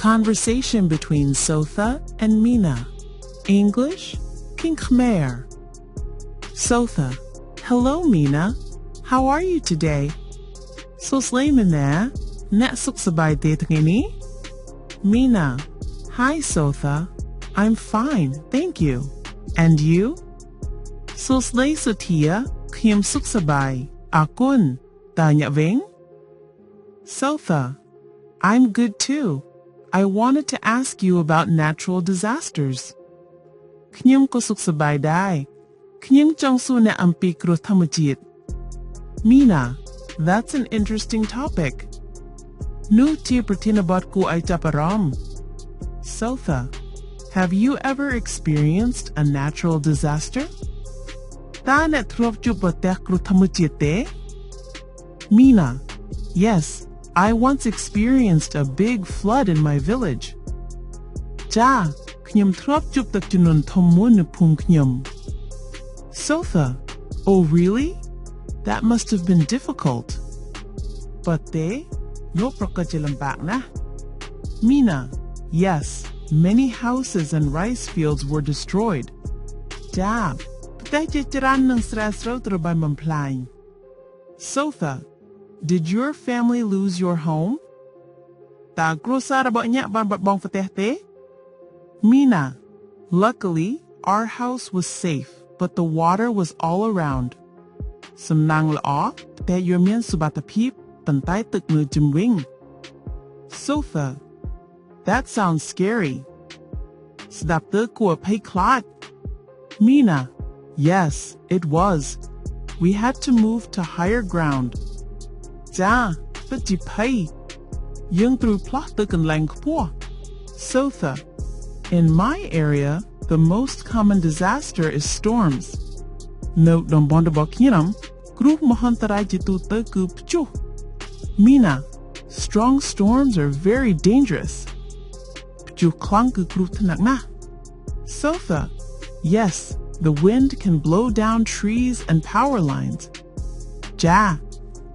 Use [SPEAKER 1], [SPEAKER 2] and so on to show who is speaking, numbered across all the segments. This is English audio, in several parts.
[SPEAKER 1] Conversation between Sotha and Mina. English, King Khmer. Sotha: Hello, Mina. How are you today? Sosleymanah, Net Suksabay Tangini? Mina: Hi, Sotha. I'm fine, thank you. And you? Sosley Sotia, Kim Suksabay, Akun, Tanya Ving? Sotha: I'm good too. I wanted to ask you about natural disasters. Knyum ko suksabay dai. Knyum chongsu na ampi kruh thamajit. Mina: That's an interesting topic. Nu ti pertinabot ku ay taparam. Sotha: Have you ever experienced a natural disaster? Ta na trof jubatek kruh thamajit te? Mina: Yes, I once experienced a big flood in my village. Ja, knyum trop jup tak junun thomun pum knyum. Sotha: Oh really? That must have been difficult. But they? No prakajilambak na? Mina: Yes, many houses and rice fields were destroyed. Ja, patay chicharan ng srasraw trabay mamplain. Sotha: Did your family lose your home? Ta grosara ba niya bang fatehte? Mina: Luckily, our house was safe, but the water was all around. Samnang lao, te yurmian subatapip, pantay tuknu jimwing. Sotha: That sounds scary. Sdapte ko pay klot. Mina: Yes, it was. We had to move to higher ground. Ja, but ji pay. Yung through plastic and lang po. Sotha: In my area, the most common disaster is storms. Note don bondabok yinam, group mahantaray jitu teku pchu. Mina: Strong storms are very dangerous. Pchu klang ku group tanak na. Sotha: Yes, the wind can blow down trees and power lines. Ja,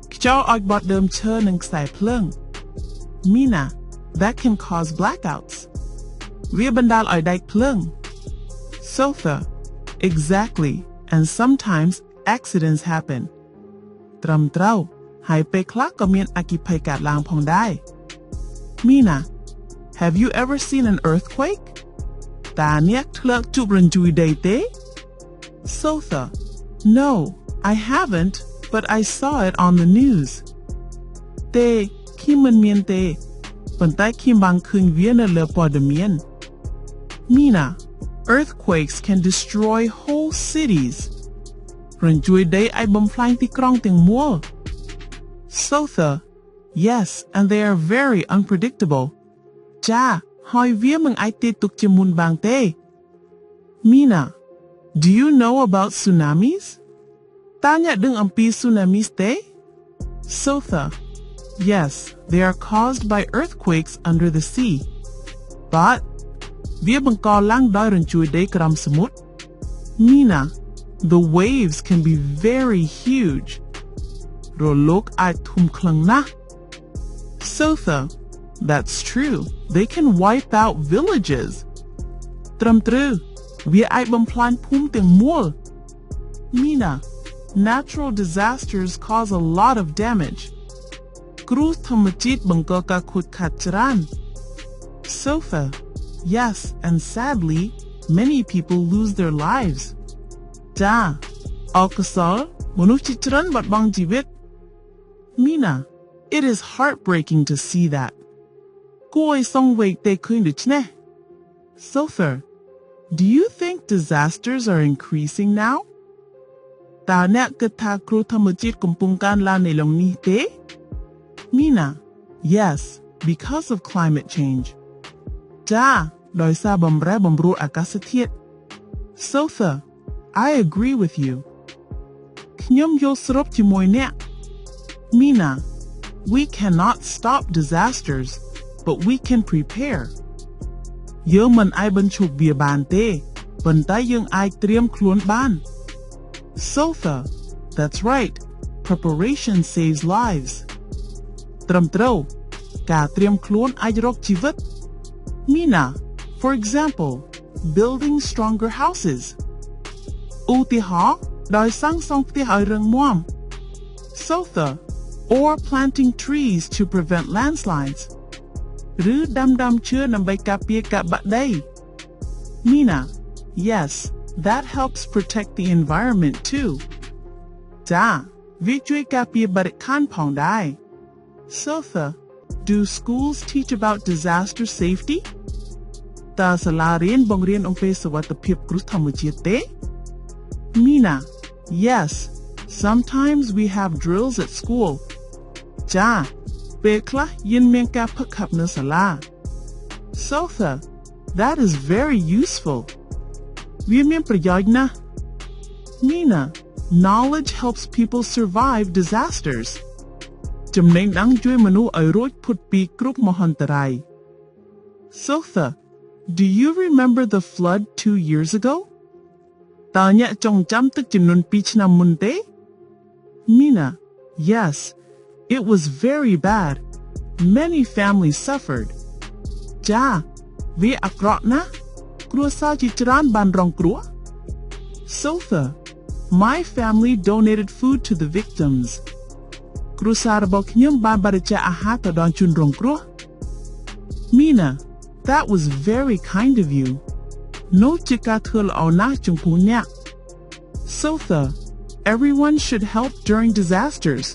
[SPEAKER 1] kchaw agbot dem chern ng ksai plung. Mina: That can cause blackouts. Ria bandal ay dai plung. Sotha: Exactly, and sometimes accidents happen. Tram trao, hai pe klak kamien akipay kat lang pong dai. Mina: Have you ever seen an earthquake? Ta niak tlak tubranjui day te? Sotha: No, I haven't, but I saw it on the news. Te kiman mien te, pantay kimbang kung viena le podamien. Mina: Earthquakes can destroy whole cities. Ranjui day ay bamflying ti krong ting mo. Sotha: Yes, and they are very unpredictable. Ja, hoy via mang ay ti tukjimun bang te. Mina: Do you know about tsunamis? Tanya deng ampi tsunamis te? Sotha: Yes, they are caused by earthquakes under the sea. But via bangkaw lang dai ranjui day karam samut. Mina: The waves can be very huge. Rolok ay tumklang na. Sotha: That's true. They can wipe out villages. Tramtru, via ay bamplan pum ting mol. Mina: Natural disasters cause a lot of damage. Cruz thamachit bangka ka khut khatcharan. Sotha: Yes, and sadly, many people lose their lives. Ja, alkasal, munuchicharan bat bang jibit. Mina: It is heartbreaking to see that. Koi song wake te kuinduchne. Sotha: Do you think disasters are increasing now? Ta nek kata kru thamachit kumpungkan la nilong ni te? Mina: Yes, because of climate change. Ja, doi sa bamre bambru akasatiet. Sotha: I agree with you. Knyum yo srop chimoy ne. Mina: We cannot stop disasters, but we can prepare. Yo man ay banchuk bia ban te, bantay yung ay triam kluon ban. Sotha: That's right. Preparation saves lives. Tramtro, ka triam kluon ay rok chivat. Mina, for example, building stronger houses. ឧទាហរណ៍ ដោយសាងសង់ផ្ទះឲ្យរឹងមាំ Sotha, or planting trees to prevent landslides. ឬដាំដើមឈើដើម្បីការពារការបាក់ដី Mina, yes, that helps protect the environment too. ចា៎ វាជួយការពារបរិស្ថានផងដែរ Sotha, do schools teach about disaster safety? តើសាលារៀនបង្រៀនអំពីសុវត្ថិភាពគ្រោះធម្មជាតិទេ Mina, yes, sometimes we have drills at school. ចា៎ ពេលខ្លះយើងមានការហ្វឹកហាត់នៅសាលា Sotha, that is very useful. វាមានប្រយោជន៍ណាស់ Mina, knowledge helps people survive disasters. ចំណេះដឹងជួយមនុស្សឲ្យរួចផុតពីគ្រប់មហន្តរាយ Sotha, do you remember the flood 2 years ago? តើអ្នកចងចាំទឹកជំនន់2ឆ្នាំមុនទេ Mina, yes, it was very bad. Many families suffered. ចា៎ វាអាក្រក់ណាស់ គ្រួសារជាច្រើនបានរងគ្រោះ Sotha, my family donated food to the victims. គ្រួសាររបស់ខ្ញុំបានបរិច្ចាគអាហារទៅដល់ជនរងគ្រោះ Mina, that was very kind of you. នោះជាការធ្វើល្អណាស់ចំពោះអ្នក Sotha, everyone should help during disasters.